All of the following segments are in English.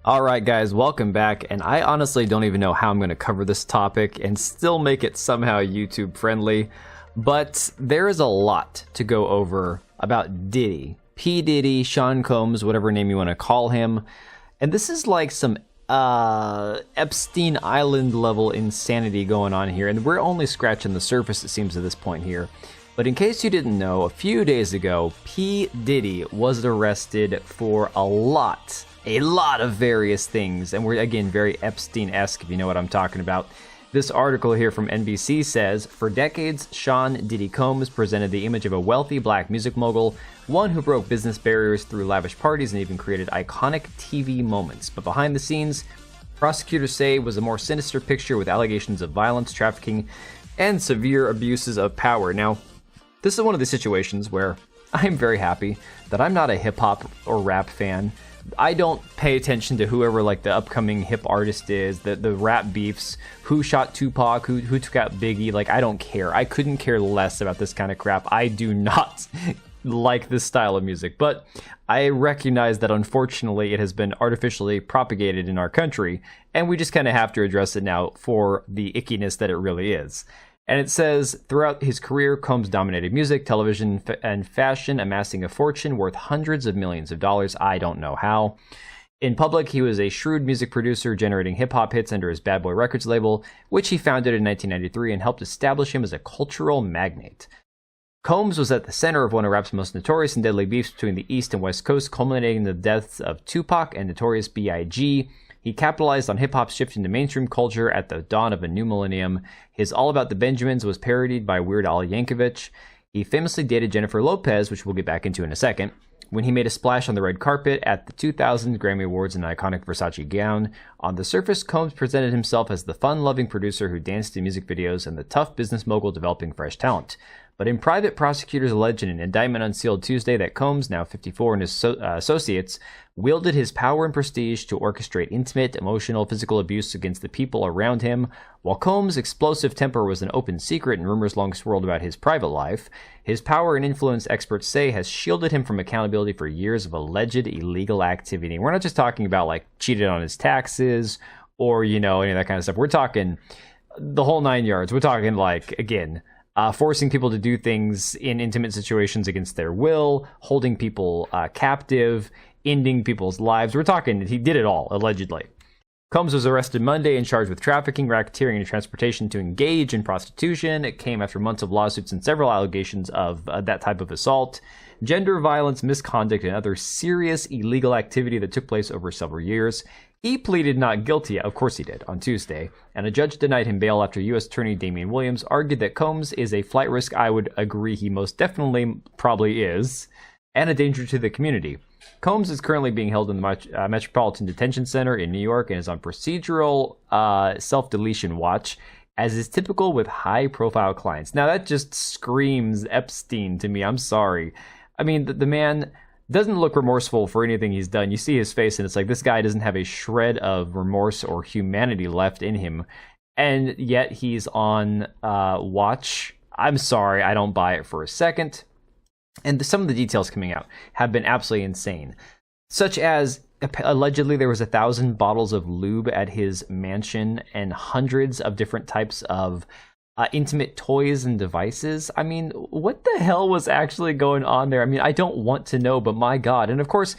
Alright guys, welcome back, and I honestly don't even know how I'm going to cover this topic and still make it somehow YouTube friendly, but there is a lot to go over about Diddy. P. Diddy, Sean Combs, whatever name you want to call him, and this is like some Epstein Island level insanity going on here, and we're only scratching the surface it seems at this point here. But in case you didn't know, a few days ago, P. Diddy was arrested for a lot of various things, and we're again very Epstein-esque if you know what I'm talking about. This article here from NBC says, for decades, Sean Diddy Combs presented the image of a wealthy black music mogul, one who broke business barriers through lavish parties and even created iconic TV moments. But behind the scenes, prosecutors say was a more sinister picture with allegations of violence, trafficking, and severe abuses of power. Now, this is one of the situations where I'm very happy that I'm not a hip-hop or rap fan. I don't pay attention to whoever like the upcoming hip artist is, the rap beefs, who shot Tupac, who took out Biggie. Like, I don't care. I couldn't care less about this kind of crap. I do not like this style of music, but I recognize that unfortunately it has been artificially propagated in our country, and we just kind of have to address it now for the ickiness that it really is. And it says, throughout his career, Combs dominated music, television, and fashion, amassing a fortune worth hundreds of millions of dollars. I don't know how. In public, he was a shrewd music producer, generating hip-hop hits under his Bad Boy Records label, which he founded in 1993 and helped establish him as a cultural magnate. Combs was at the center of one of rap's most notorious and deadly beefs between the East and West Coast, culminating in the deaths of Tupac and Notorious B.I.G. He capitalized on hip-hop's shift into mainstream culture at the dawn of a new millennium. His All About the Benjamins was parodied by Weird Al Yankovic. He famously dated Jennifer Lopez, which we'll get back into in a second, when he made a splash on the red carpet at the 2000 Grammy Awards in an iconic Versace gown. On the surface, Combs presented himself as the fun-loving producer who danced in music videos and the tough business mogul developing fresh talent. But in private, prosecutors alleged in an indictment unsealed Tuesday that Combs, now 54, and his associates wielded his power and prestige to orchestrate intimate, emotional, physical abuse against the people around him. While Combs' explosive temper was an open secret and rumors long swirled about his private life, his power and influence, experts say, has shielded him from accountability for years of alleged illegal activity. We're not just talking about, like, cheated on his taxes or, you know, any of that kind of stuff. We're talking the whole 9 yards. We're talking, like, again, forcing people to do things in intimate situations against their will, holding people captive, ending people's lives. We're talking, he did it all, allegedly. Combs was arrested Monday and charged with trafficking, racketeering, and transportation to engage in prostitution. It came after months of lawsuits and several allegations of that type of assault, gender violence, misconduct, and other serious illegal activity that took place over several years. He pleaded not guilty, of course he did, on Tuesday, and a judge denied him bail after U.S. Attorney Damian Williams argued that Combs is a flight risk. I would agree he most definitely probably is, and a danger to the community. Combs is currently being held in the Metropolitan Detention Center in New York and is on procedural self-deletion watch, as is typical with high-profile clients. Now that just screams Epstein to me. I'm sorry. I mean, the man doesn't look remorseful for anything he's done. You see his face and it's like this guy doesn't have a shred of remorse or humanity left in him, and yet he's on watch. I'm sorry, I don't buy it for a second. And some of the details coming out have been absolutely insane, such as allegedly there was 1,000 bottles of lube at his mansion and hundreds of different types of intimate toys and devices. I mean, what the hell was actually going on there? I mean, I don't want to know, but my God. And of course,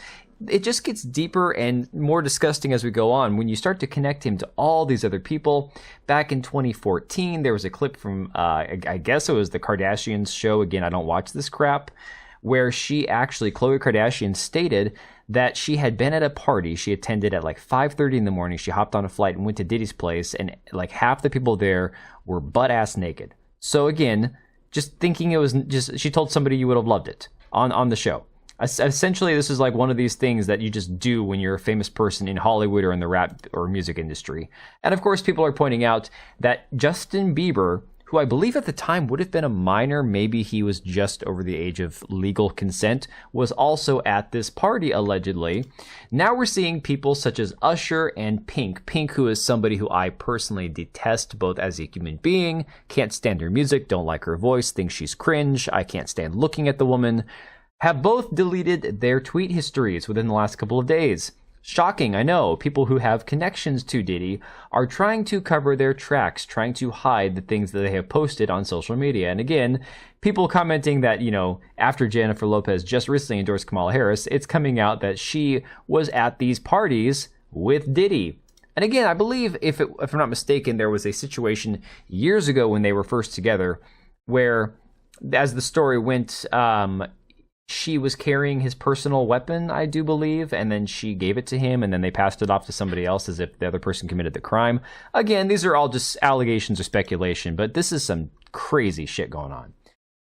it just gets deeper and more disgusting as we go on when you start to connect him to all these other people. Back in 2014, there was a clip from, I guess it was the Kardashians show. Again, I don't watch this crap, where she actually, Khloe Kardashian, stated that she had been at a party she attended at like 5:30 in the morning. She hopped on a flight and went to Diddy's place, and like half the people there were butt-ass naked. So again, just thinking it was just, she told somebody you would have loved it on the show. Essentially, this is like one of these things that you just do when you're a famous person in Hollywood or in the rap or music industry. And of course, people are pointing out that Justin Bieber, who I believe at the time would have been a minor, maybe he was just over the age of legal consent, was also at this party, allegedly. Now we're seeing people such as Usher and Pink. Pink, who is somebody who I personally detest, both as a human being, can't stand her music, don't like her voice, think she's cringe, I can't stand looking at the woman, have both deleted their tweet histories within the last couple of days. Shocking, I know. People who have connections to Diddy are trying to cover their tracks, trying to hide the things that they have posted on social media. And again, people commenting that, you know, after Jennifer Lopez just recently endorsed Kamala Harris, it's coming out that she was at these parties with Diddy. And again, I believe, if I'm not mistaken, there was a situation years ago when they were first together where, as the story went, she was carrying his personal weapon, I do believe, and then she gave it to him, and then they passed it off to somebody else as if the other person committed the crime. Again, these are all just allegations or speculation, but this is some crazy shit going on.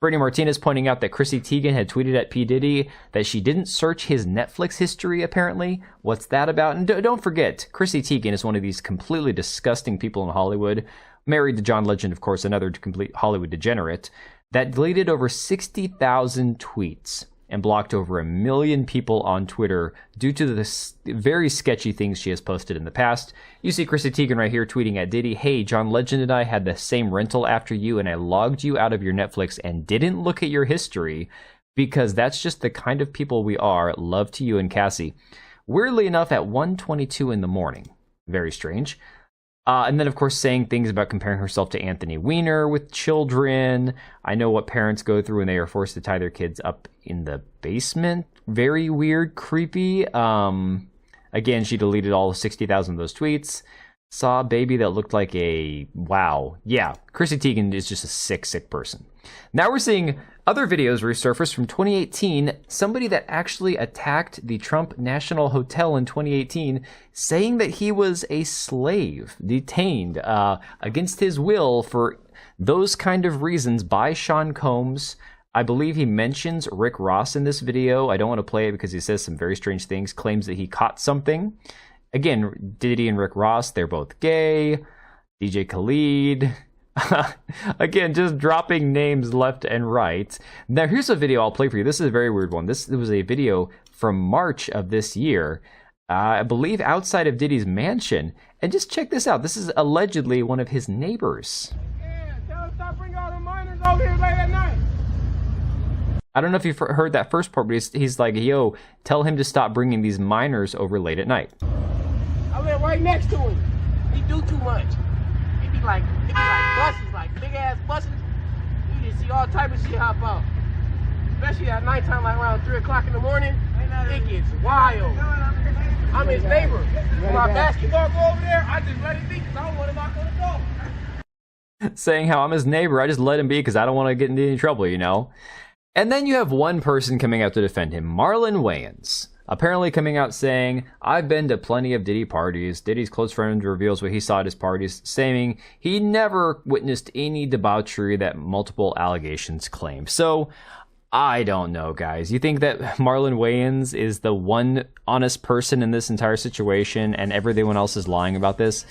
Brittany Martinez pointing out that Chrissy Teigen had tweeted at P. Diddy that she didn't search his Netflix history, apparently. What's that about? And don't forget, Chrissy Teigen is one of these completely disgusting people in Hollywood, married to John Legend, of course, another complete Hollywood degenerate, that deleted over 60,000 tweets and blocked over 1 million people on Twitter due to the very sketchy things she has posted in the past. You see Chrissy Teigen right here tweeting at Diddy, "Hey, John Legend and I had the same rental after you, and I logged you out of your Netflix and didn't look at your history because that's just the kind of people we are. Love to you and Cassie." Weirdly enough, at 1:22 in the morning. Very strange. And then, of course, saying things about comparing herself to Anthony Weiner with children. I know what parents go through when they are forced to tie their kids up in the basement. Very weird, creepy. Again, she deleted all 60,000 of those tweets. Saw a baby that looked like a... Wow. Yeah, Chrissy Teigen is just a sick, sick person. Now we're seeing other videos resurface from 2018. Somebody that actually attacked the Trump National Hotel in 2018, saying that he was a slave, detained against his will for those kind of reasons by Sean Combs. I believe he mentions Rick Ross in this video. I don't want to play it because he says some very strange things, claims that he caught something. Again, Diddy and Rick Ross, they're both gay. DJ Khaled. Again, just dropping names left and right. Now, here's a video I'll play for you. This is a very weird one. This was a video from March of this year, I believe outside of Diddy's mansion. And just check this out. This is allegedly one of his neighbors. Yeah, tell him stop bringing all the minors over here late at night. I don't know if you've heard that first part, but he's like, yo, tell him to stop bringing these minors over late at night. I live right next to him. He do too much. It be like buses, like big ass buses. You just see all type of shit hop out. Especially at nighttime, like around 3 o'clock in the morning. It gets wild. I'm his neighbor. When my basketball go over there, I just let it be because I don't want to knock on the door. Saying how I'm his neighbor, I just let him be because I don't want to get into any trouble, you know? And then you have one person coming out to defend him, Marlon Wayans. Apparently coming out saying, "I've been to plenty of Diddy parties." Diddy's close friend reveals what he saw at his parties, saying he never witnessed any debauchery that multiple allegations claim. So, I don't know, guys. You think that Marlon Wayans is the one honest person in this entire situation and everyone else is lying about this?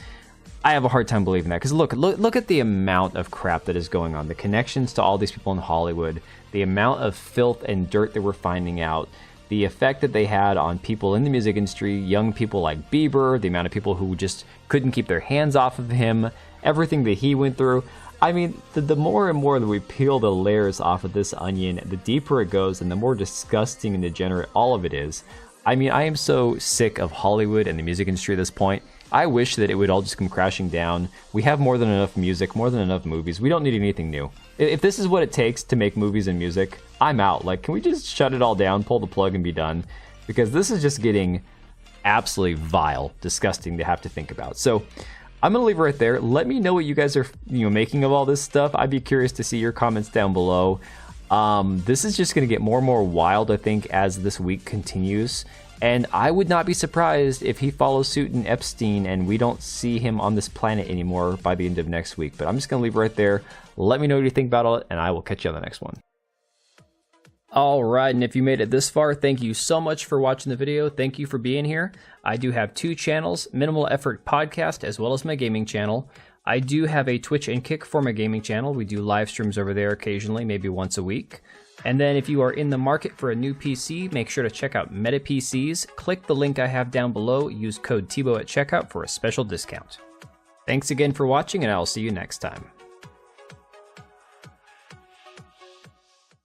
I have a hard time believing that, because look at the amount of crap that is going on, the connections to all these people in Hollywood, the amount of filth and dirt that we're finding out, the effect that they had on people in the music industry, young people like Bieber, the amount of people who just couldn't keep their hands off of him, everything that he went through. I mean, the more and more that we peel the layers off of this onion, the deeper it goes and the more disgusting and degenerate all of it is. I mean, I am so sick of Hollywood and the music industry at this point. I wish that it would all just come crashing down. We have more than enough music, more than enough movies. We don't need anything new. If this is what it takes to make movies and music, I'm out. Like, can we just shut it all down, pull the plug, and be done? Because this is just getting absolutely vile, disgusting to have to think about. So I'm gonna leave it right there. Let me know what you guys are, making of all this stuff. I'd be curious to see your comments down below. This is just gonna get more and more wild, I think, as this week continues. And I would not be surprised if he follows suit in Epstein and we don't see him on this planet anymore by the end of next week. But I'm just going to leave it right there. Let me know what you think about it, and I will catch you on the next one. Alright, and if you made it this far, thank you so much for watching the video. Thank you for being here. I do have 2 channels, Minimal Effort Podcast, as well as my gaming channel. I do have a Twitch and Kick for my gaming channel. We do live streams over there occasionally, maybe once a week. And then if you are in the market for a new PC, make sure to check out Meta PCs. Click the link I have down below. Use code TBO at checkout for a special discount. Thanks again for watching, and I'll see you next time.